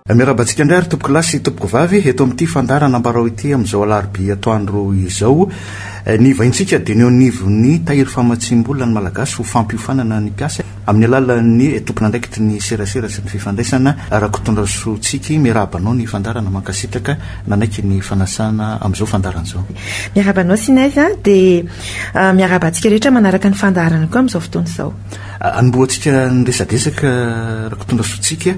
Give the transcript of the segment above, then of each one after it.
miarabantsika indray ary tompoko lasy tompoko vavy eto amin'ity fandarana ambarao ity amin'izao alarobia atoandro izao ny vaintsika dia ny nivony tahiry famatsim-bola ny malagasy ho fampiofanana ny mpiasa amin'ny alalan'ny tompona andraikity ny serasera sy ny fifandraisana rakotondra sotsiky miarabanao ny fandarana mankasitraka nanaiky ny fanasana amin'izao fandarana izao. Miarabanao Sinaiza dia miarabantsika rehetra manaraka ny fandarana koa amin'izao fotoana izao. Anomboantsika ny resadresaka rakotondra sotsika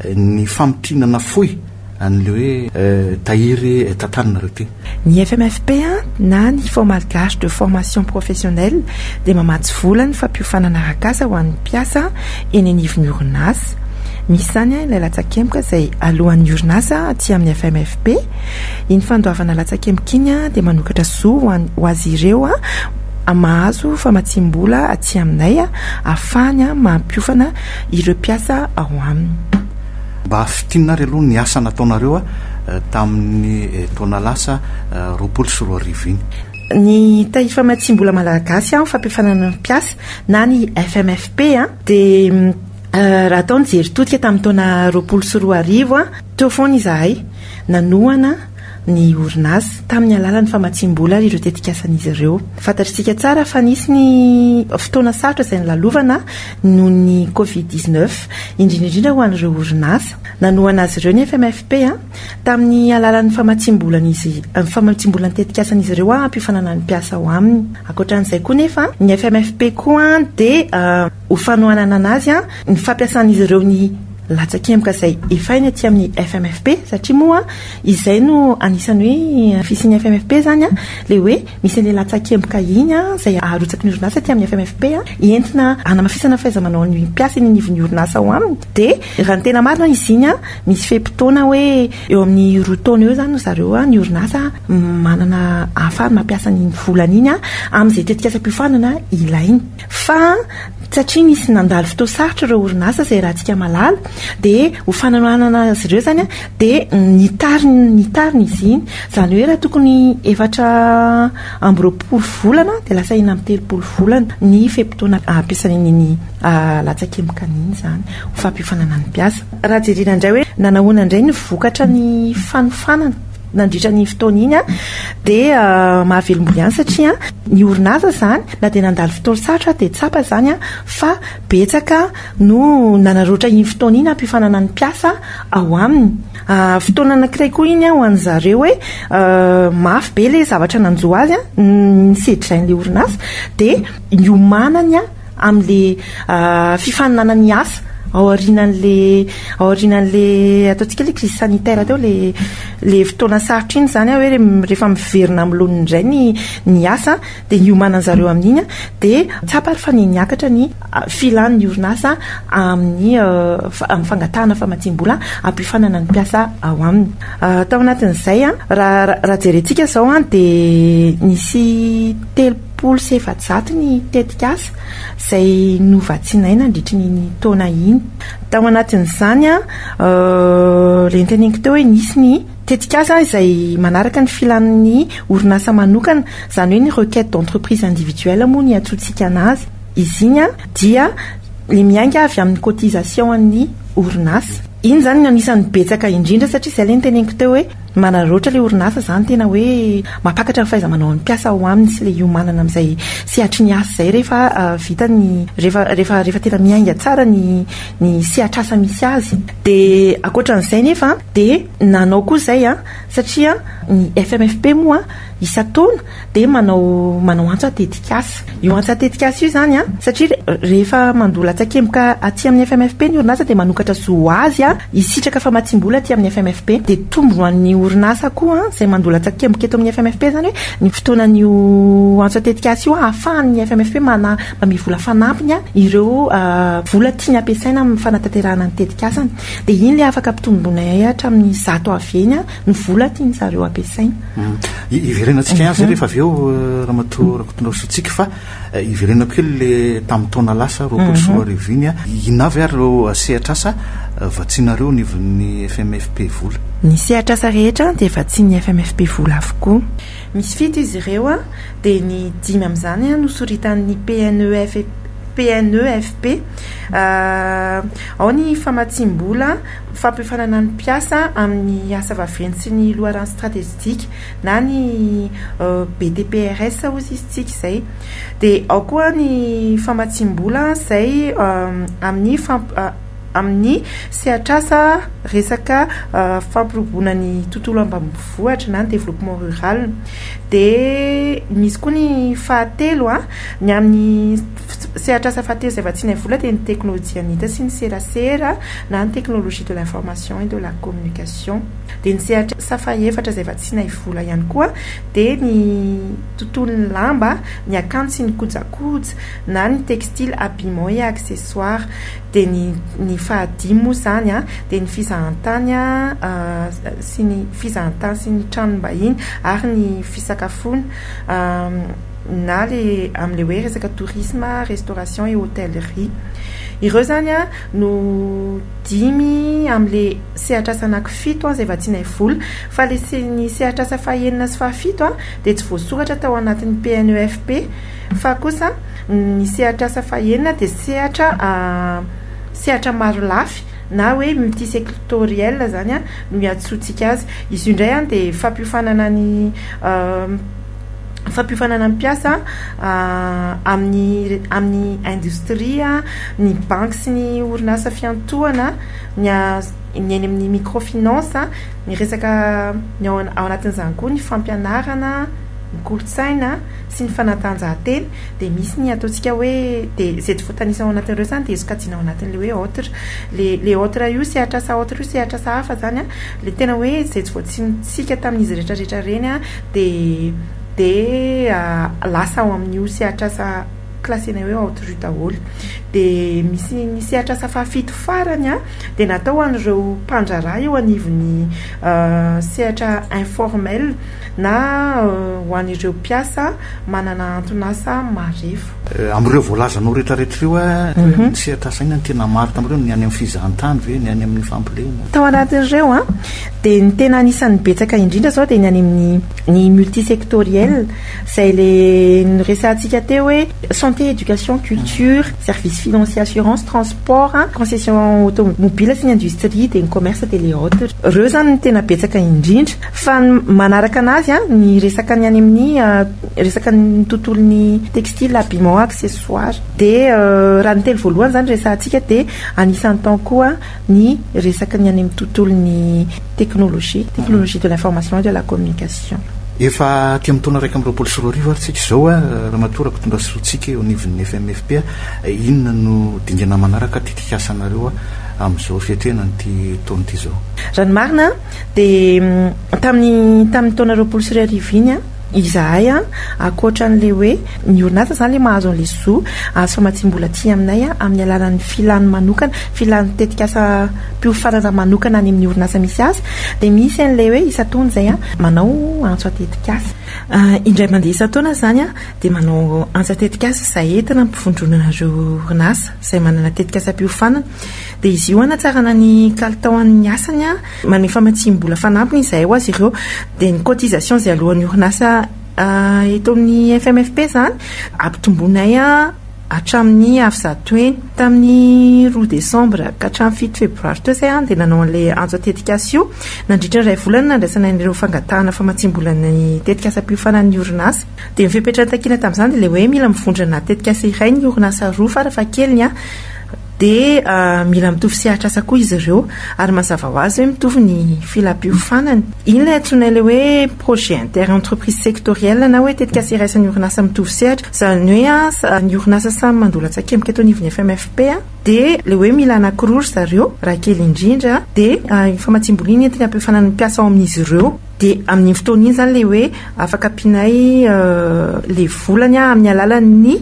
ny fampirinana foy an'le hoe tahiry tantanana ty. Ny FMFP na ny Fonds malgache de formation professionnelle dia mamatsy vola ny fampiofanana arak'asa ho an'ny mpiasa eny anivon'ny orinasa. Misy zany ilay latsakemboka izay alohan'ny orinasa aty amin'ny FMFP. Iny fandoavana latsakemboka iny dia manokatra zo ho azy ireo mahazo famatsim-bola aty aminay ahafahany mampiofana ireo mpiasa ao aminy. Mba hafitinareo aloha ny asa nataonareo tamin'ny taona lasa 2024 iny. Ny tahiry famatsim-bola malagasy fampifanana ny mpiasa na ny FMFP dia raha atao ny jery-totika tamin'ny taona 2024 teo foana izahay nanohana ny orinasa tamin'ny alalan'ny famatsim-bola ireo tetikasan'izy ireo. Fantatritsika tsara fa nisy ny fotoana sarotra izay nilalovana noho ny Covid-19 indrindra ho an'ireo orinasa. Nanohana azy ireo ny FMFP tamin'ny alalan'ny famatsim-bola ny tetikasan'izy ireo ampifanana ny mpiasa ao aminy. Ankoatran'izay koa nefa ny FMFP koa dia ho fanohanana anazy ny fampiasan'izy ireo ny latsakemboka izay efainy aty amin'ny FMFP satria moa izay no anisany hoe fisian'ny FMFP zany le hoe misy an'ilay latsakemboka iny izay arotsaky ny orinasa aty amin'ny FMFP entina hanamafisana fahaiza-manao ny mpiasa eny anivon'ny orinasa ao aminy. Dia raha ny tena marina izy iny misy fehim-potoana hoe eo amin'ny 2 taona eo zany zareo ny orinasa manana ahafahany mampiasa ny volana iny amin'izay tetikasam-piofanana ilainy. Fa satria nisy nandalo fotoa sarotra ireo orinasa izay rahantsika malala dia ho fananohanana azy ireo zany dia nitariny izy iny zany hoe raha tokony 4 volana dia lasa 30 volana ny fehim-potoana ampiasan'ny latsakemboka iny zany ho fampiofanana ny mpiasa. Raha jerena indray hoe nanahoana indray ny vokatra ny fanofanana nandritra ny fotoana iny dia mahavelom-boly ihany satria ny orinasa zany na dia nandalo fotoana sarotra dia tsapa zany fa betsaka no nanaroatra iny fotoana iny ampifanana ny mpiasa ao aminy. Fotoana anankiray koa iny ho an'ny zareo hoe mafy be le zavatra nanjo azy ny sedrain'le orinasa dia niomanany amin'le fifaninana ny asa aorianan'le ataontsika le crise sanitaire teo le fotoana sarotra iny zany hoe rehefa miverina amin'lony indray ny asa dia niomanana zareo amin'iny dia tsapa fa niakatra ny filan'ny orinasa amin'ny fangatahana famatsim-bola ampiofanana ny mpiasa ao aminy. Tao anatin'izay raha jerentsika izao dia nisy 7 ny tetikasa izay novatsianaina nandritra ny taona iny. Tao anatin'izany le nteneniko teo hoe nisy ny tetikasa izay manaraka ny filan'ny orinasa manokana zany hoe ny requête d'entreprise individuelle moa ny atsotsika anazy. Izy iny dia le miainga avy amin'ny cotisation an'ny orinasa. Iny zany no anisan'ny betsaka indrindra satria izay le nteneniko teo hoe manaroatra le orinasa zany tena hoe mampakatra ny fahaiza-manao ny mpiasa ao aminy sy le iomanana amin'izay sehatry ny asa izay rehefa vita ny rehefa tena miainga tsara ny sehatr'asa misy azy. Dia ankoatran'izay nefa dia nanao koa izay satria ny FMFP moa isa-taona dia manao antso tetikasa. Io antso tetikasa io zany satria rehefa mandola latsakemboka aty amin'ny FMFP ny orinasa dia manokatra zo azy isitraka famatsim-bola aty amin'ny FMFP dia tombony an'ny orinasa koa izay mandola latsakemboka eto amin'ny FMFP zany hoe ny fotoanan'io antso tetikasa io ahafahan'ny FMFP mami vola fanampiny ireo vola tiany ampiasaina amin'ny fanatanterahana ny tetikasany dia iny le afaka ampitombona hatramin'ny 100 aveny ny vola tiany zareo ampiasaina. Iverenantsika azy rehefa avy eo ramatoa rakotondra sotsika fa iverenako kely le tamin'ny taona lasa 2024 iny inavy ary ireo sehatr'asa vatsinareo ny FMFP vola. Ny sehatr'asa rehetra dia vatsin'ny FMFP vola avokoa. Misy fito izy ireo dia ny 5 amin'izany nosoritan'ny PNEFP ao ny famatsim-bola fampifanana ny mpiasa amin'ny asa vaventy sy ny loharano stratégique na ny BDPRS ozy izy tsika izay. Dia ao koa ny famatsim-bola izay amin'ny sehatr'asa resaka fampirobona ny tontolo ambanivohitra na ny développement rural. Dia misy koa ny fahatelo ny amin'ny sehatr'asa fahatelo izay vatsiana vola dia ny teknolojia anita sy ny serasera na ny teknologie de l'information et de la communication. Dia ny sehatr'asa fahaefatra izay vatsiana vola ihany koa dia ny tontolon'ny lamba, ny akanjo sy ny kojakoja na ny textile, habillement et accessoire. Dia ny fahadimy moa zany dia ny fizahantany sy ny fizahantany sy ny tranom-bahiny ary ny fisakafoana na amin'ilay hoe resaka tourisme, restauration et hôtellerie. Ireo zany no 5 amin'ilay sehatr'asa anankifito izay vatsiana vola, fa le ny sehatr'asa fahaenina sy fahafito dia tsy voasoratra tao anatin'ny PNEFP, fa kosa ny sehatr'asa fahaenina dia sehatra maro lafy na hoe multisectoriel zany no miatsotsika azy. Izy io indray dia fampiofanana ny mpiasa amin'ny industria, ny banky sy ny orinasa fiantohana, ny eny amin'ny microfinance, ny resaka ao anatin'izany koa ny fampianarana, ny kolotsaina sy ny fanatanjahantena. Dia misy ny ataontsika hoe dia izay tsy voatanisa ao anatin'ireo zany dia sokajiana ao anatin'le hoe autre, le autre io sehatr'asa autre io sehatr'asa hafa zany le tena hoe izay tsy voatsinitsika tamin'izy rehetrarehetra reny dia lasa ao amin'io sehatr'asa klasena hoe autre io daholo. Dia misy ny sehatr'asa fahafito farany dia natao an'ireo mpandraraha eo anivon'ny sehatra informel na ho an'ireo mpiasa manana anton'asa marefo. Amin'ireo voalazanao rehetrarehetra io ny sehatr'asa iny tena maro tamin'ireo ny any amin'ny fizahantany ve ny any amin'ny fampilena tao anatin'ireo dia ny tena anisan'ny betsaka indrindra zao dia ny any amin'ny ny multisectoriel izay le resantsika teo hoe santé, éducation, culture, services financiers, assurance, transport, concession automobile sy ny industrie dia ny commerce dia le autres. Ireo zany ny tena betsaka indrindra, fa manaraka anazy ny resaka ny any amin'ny resaka ny tontolon'ny textile, habillement, accessoire. Dia raha ny telo voalohany zany resantsika dia anisan'ny tao koa ny resaka ny any amin'ny tontolon'ny technologie de l'information et de la communication. Efa ty amin'ny taona 2024 ary tsika izao raha matoraka tonga sotsika eo anivon'ny FMFP inona no dingana manaraka titik'asanareo amin'izao fiantenany ty taona ty zao. Raha ny marina dia tamin'ny taona 2024 iny izahay akoatra an'le hoe ny orinasa zany le mahazo an'le zo azo famatsim-bola ty aminay amin'ny alalan'ny filany manokana, filany tetik'asa mpiofanana manokana any amin'ny orinasa misy azy. Dia misy an'le hoe isa-taona zay manao antso atetik'asa indray mandeha isa-taona zany dia manao antso atetik'asa izay entina mpivondronanareo orinasa izay manana tetik'asa mpiofanana. Dia izy io anatsarana ny kalitaon'ny asany manao famatsim-bola fanampiny izay ho azy ireo. Dia ny cotisation izay alohan'ny orinasa eto amin'ny FMFP zany ampitomboinay hatramin'ny afizato eny tamin'ny 2 décembre ka hatramin'ny 7 février teo izay dia nanao an'ilay antso atetik'asa io nandritra ny iray volana nandraisana ireo fangatahana famatsim-bolan'ny tetik'asa mpiofanan'ny orinasa. Dia mifepetrany takina tamin'izany dia le hoe mila mivondrana tetik'asa iray ny orinasa roa farafahakeliny dia mila mitovy sehatr'asa koa izy ireo ary mazava ho azy hoe mitovy ny filam-piofanany. Iny ilay antsoina ilay hoe projet inter-entreprise sectoriel na hoe tetik'asa iraisan'ny orinasa mitovy sehatra. Izany hoe ny orinasa samy mandola-tsakemboka eto anivon'ny FMFP dia le hoe mila anankiroa zareo raha kely indrindra dia famatsim-bola iny entina ampifanan'ny mpiasa ao amin'izy ireo. Dia amin'ny fotoana iny zany le hoe afaka ampianay le volany amin'ny alalan'ny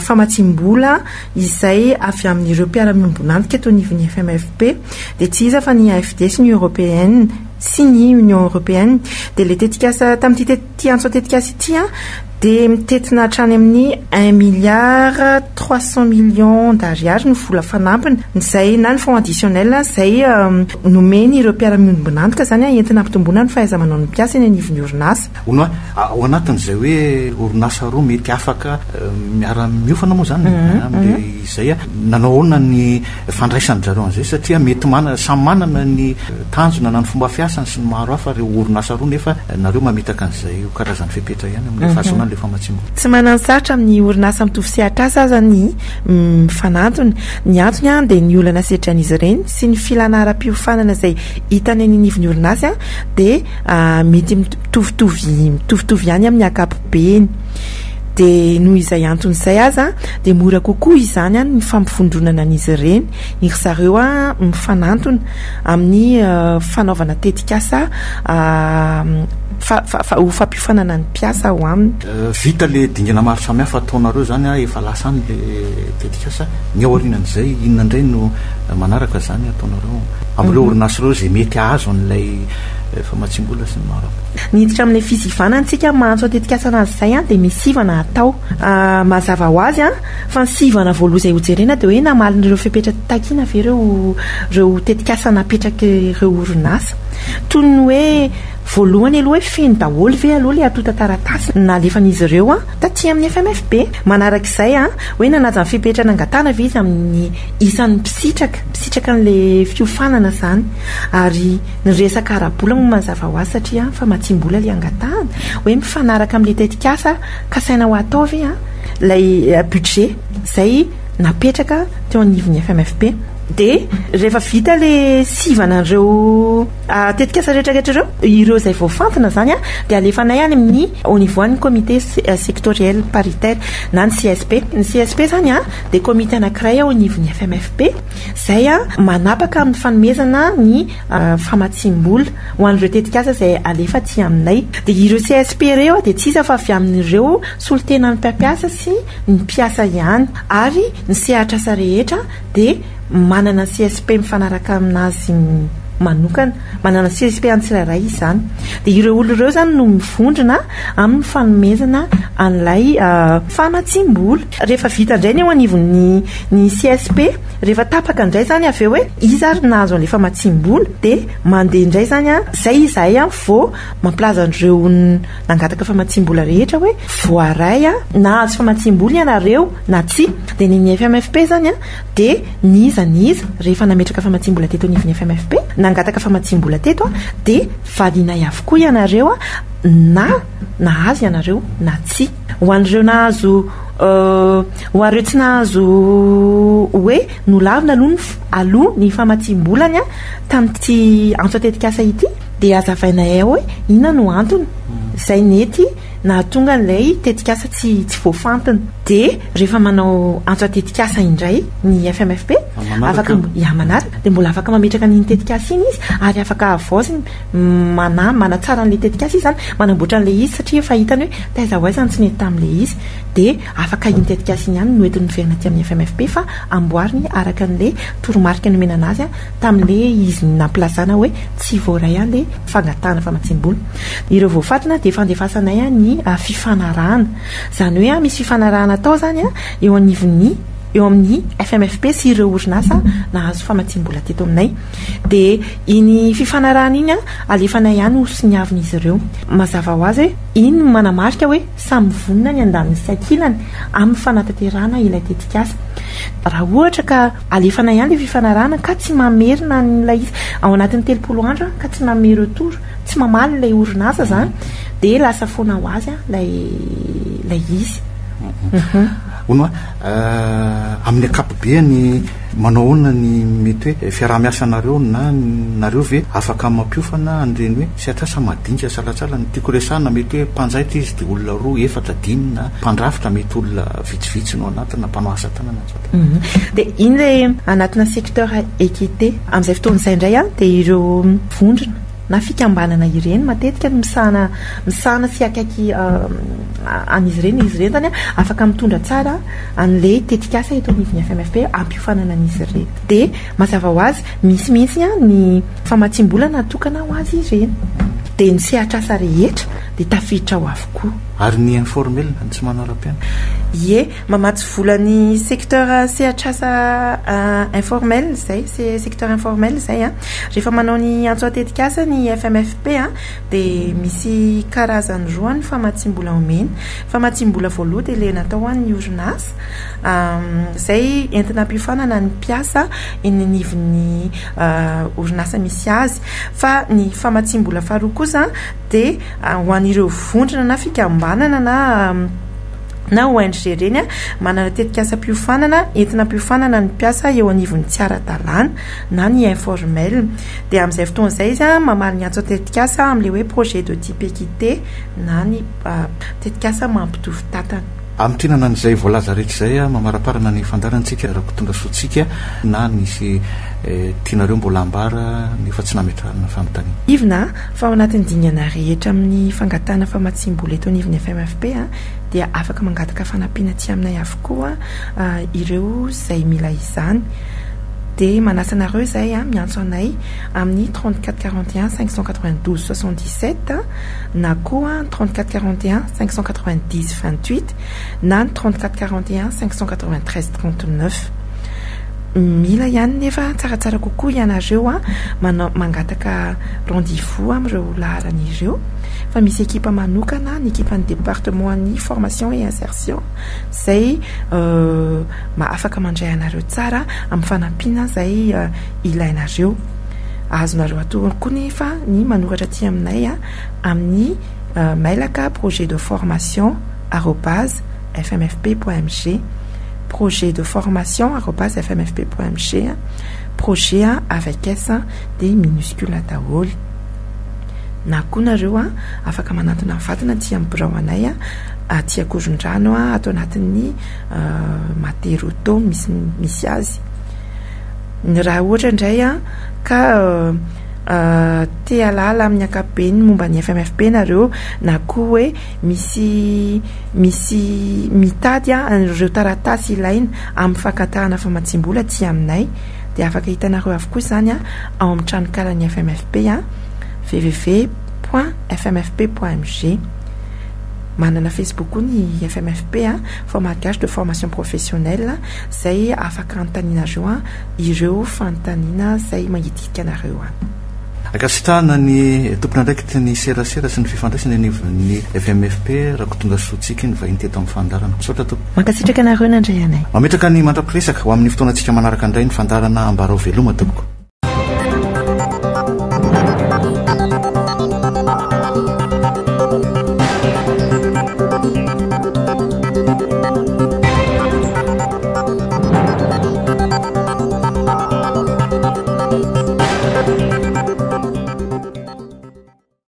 famatsim-bola izay avy amin'ireo mpiara-miombonantika eto anivon'ny FMFP. Dia tsy iza fa ny AFD sy ny européenne sy ny Union européenne. Dia le tetik'asa tamin'ity antso tetik'asa ity dia mitetina hatrany amin'ny 1,300,000,000 d'ariary ny vola fanampiny izay na ny fonds additionnel izay nomeny ireo mpiara-miombonantoka zany entina ampitomboana ny fahaiza-manao ny mpiasa eny anivon'ny orinasa. Ono ao anatin'izay hoe orinasa roa mety afaka miara-miofana moa zany izay nanao oana ny fandraisany zareo an'izay satria mety samy manana ny tanjona na ny fomba fiasany sy ny maro hafa reo orinasa roa nefa nareo mamitaka an'izay karazany fepetra ihany amin'ny fahasonany le famatsimbola. Tsy manansaatra amin'ny orinasa mitovy sehatra asa aza ny fanantony ny antony a dia ny olana setran'izy ireny sy ny filana ara-piofanana izay hitany any anivon'ny orinasa dia mety mitovitovy ihany amin'ny ankapobeny. Dia noho izay antony izay aza dia mora kokoa izany a ny fampifondronana an'izy ireny ry zareo a mifanantona amin'ny fanaovana tetikasa ho fampiofanana ny mpiasa ao aminy. Vita le dingana maro samihafa ataonareo zany a efa lasa ny le tetikasa ny aorinan'izay inona indray no manaraka zany ataonareo amin'ireo orinasa ireo zay mety azo an'ilay famatsimbola sy ny maro. Niditra amin'ilay fizivana antsika mahazo atetikasa anazy izay a dia misivana atao mazava ho azy a fa ny sivana voaloha izay hojerena dia hoe namalin'ireo fepetra takiana ve reo tetikasa napetraka ireo orinasa toy ny hoe voalohany aloha hoe feno daholo ve aloha le atota taratasy nalefan'izy ireo a taty amin'ny FMFP manarak'izay a hoe nanaja ny fepetra nangatana ve izy amin'ny isan'ny mpisitraka n'le fiofanana zany ary ny resaka ara-bola moa mazava ho azy satria fa matsimbola le angatahana hoe mifanaraka amin'le tetikasa ka saina ho atao ve a lay budget izay napetraka teo anivon'ny FMFP. Dia rehefa vita le sivana ireo tetikasa rehetrarehetra ireo izay voafantina zany a dia alefanay any amin'ny au niveau ny comité sectoriel paritaire na ny CSP. Ny CSP zany a dia comité anankiray ao anivon'ny FMFP izay a manapaka amin'ny fanomezana ny famatsimbola ho an'ireo tetikasa izay alefa aty aminay. Dia ireo CSP ireo dia tsy iza fa avy amin'ireo solitenan'ny mpampiasa sy ny mpiasa ihany ary ny sehatra asa rehetra dia manana CSP mifanaraka aminazy manokana manana CSP antsiraray izany dia ireo olo ireo zany no mivondrona amin'ny fanomezana an'ilay famatsimbola. Rehefa vita indray ny eo anivon'ny CSP rehefa tapaka indray zany avy eo hoe iza ary nahazo an'ilay famatsimbola dia mandeha indray zany a izay izahay a vao mampilaza an'ireo nangataka famatsimbola rehetra hoe voaray a nahazo famatsimbola ianareo na tsy dia ny FMFP zany a dia niza rehefa nametraka famatsimbola teto anivon'ny FMFP nangataka famatsimbola teto a dia valinay avokoa ianareo a na nahazo ianareo na tsy ho an'ireo nahazo ho areo tsy nahazo hoe nolavina aloha ny famatsimbolany a tamin'ity antso tetikasa ity dia azavainay hoe inona no antony izay nety na tonga n'ilay tetikasa tsy voafantina dia rehefa manao antso tetikasa indray ny FMFP afaka manaraka dia mbola afaka mametraka ny tetikasa iny izy ary afaka avaoziny manatsara n'ilay tetikasa izy zany manamboatra n'ilay izy satria efa hitany hoe taiza ho aiza tsy nety tamin'ilay izy dia afaka iny tetikasa iny ihany no entiny miverina aty amin'ny FMFP fa amboariny araka n'ilay toromarika nomena anazy tamin'ilay izy nampilazana hoe tsy voaray an'ilay fangatahana famatsimbola. Ireo voafatina dia fandefasanay ny fifanarahana zany hoe misy fifanarahana atao zany eo amin'ny FMFP sy ireo orinasa nahazo famatsimbola teto aminay dia iny fifanarahana iny alefanay ihany ho siniavin'izy ireo mazava ho azy iny manamarika hoe samy vonona ny andaniny sy ankilany amin'ny fanatanterahana ilay tetikasa. Raha ohatra ka alefanay ihany le fifanarahana ka tsy mamerina n'ilay izy ao anatin'ny 30 andro ka tsy mamery retour tsy mamaly ilay orinasa zany dia lasa foana ho azy lay izy. Ono amin'ny akapobeany manao onona ny mety hoe fiaraha-miasanareo na nareo ve afaka mampiofana an'ireny hoe sehatrasa madinika salatsala ny tiako resana mety hoe mpanjaitra izy dia olona roa 4 na mpandrafitra mety olona vitsivitsy no anatiny na mpanao asa tanana dia iny le anatina secteur équité amin'izay fotoan'izay indray dia ireo vondrona na fikambanana ireny matetika misana sy akaiky an'izy ireny zany afaka mitondra tsara an'ilay tetikasa eto anivon'ny FMFP ampiofanana an'izy ireny dia mazava ho azy misy mihitsy ny famatsimbola natokana ho azy ireny dia ny sehatra asa rehetra dia tafiditra ao avokoa. Ary ny informel ny tsy manao ara-piana ie mamatsy volany secteur sehatrasa informel zay secteur informel zay a rehefa manao ny antso atetikasa ny FMFP a dia misy karazany roa ny famatsim-bola omeny. Famatsim-bola voaloha dia le natao hoan'ny orinasa zay entina ampifanana ny mpiasa eny anivon'ny orinasa misy azy, fa ny famatsim-bola faharoa kosa dia ho an'ireo vondrona na fikambanana na ONG reny manana tetikasa-piofanana entina piofanana ny mpiasa eo anivon'ny tsy ara-dalàna na ny informel. Dia amin'izay fotoana izay izy mamaly ny antso tetikasa amin'ilay hoe projet de type équité na ny tetikasa mampitovy tatana. amin'ny tinanan'izay voalaza rehetra izay mamaraparana ny fandarantsika raha tonga sotsika na nisy tianareo mbola ambara nefa tsy nametrarana fanontaniana. Ivona fa ao anatin'ny dingana rehetra amin'ny fangatana famatsim-bola eto anivon'ny FMFP dia afaka mangataka fanampiana aty aminay avokoa ireo izay mila izany. Dia manasa anareo izay miantso anay amin'ny 34 41 592 77 na koa 34 41 590 28 na 34 41 593 39. Mila ihany nefa tsaratsara kokoa ianareo mangataka rendez-vous amin'ireo laharan'ireo fa misy ekipa manokana ny ekipan'ny département ny formation et insertion zay afaka mandray anareo tsara amin'ny fanampiana zay ilainareo. Azonareo atao koa nefa ny manoratra aty aminay amin'ny mailaka projet de formation @fmfp.mg projet de formation @fmfp.mg projet avec S des minuscules daholo. Na koa nareo afaka manatona mifatana aty amin'ny birao anay aty Akorondrano atao anatin'ny Materotto misy azy. Raha ohatra indray ka te alala amin'ny ankapobeny momba ny FMFP nareo na koa hoe misy mitady ireo taratasy ilaina amin'ny fankatahana famatsim-bola aty aminay dia afaka hitanareo avokoa izany ao amin'ny tranokalan'ny FMFP www.fmfp.mg. manana Facebook koa ny FMFP formatage de formation professionnelle zay afaka antaninareo ireo fanontaniana zay magnitika anareo akasitrahana ny tompona ndraikity ny serasera sy ny fifandraisana ny FMFP raha tonga sotsika ny vahiny teto amin'ny fandarana sotra tompo mankasitraka anareo nandray anay mametraka ny mandrapiresaka ho amin'ny fotoanantsika manaraka indray ny fandarana ambarao veloma tompoko.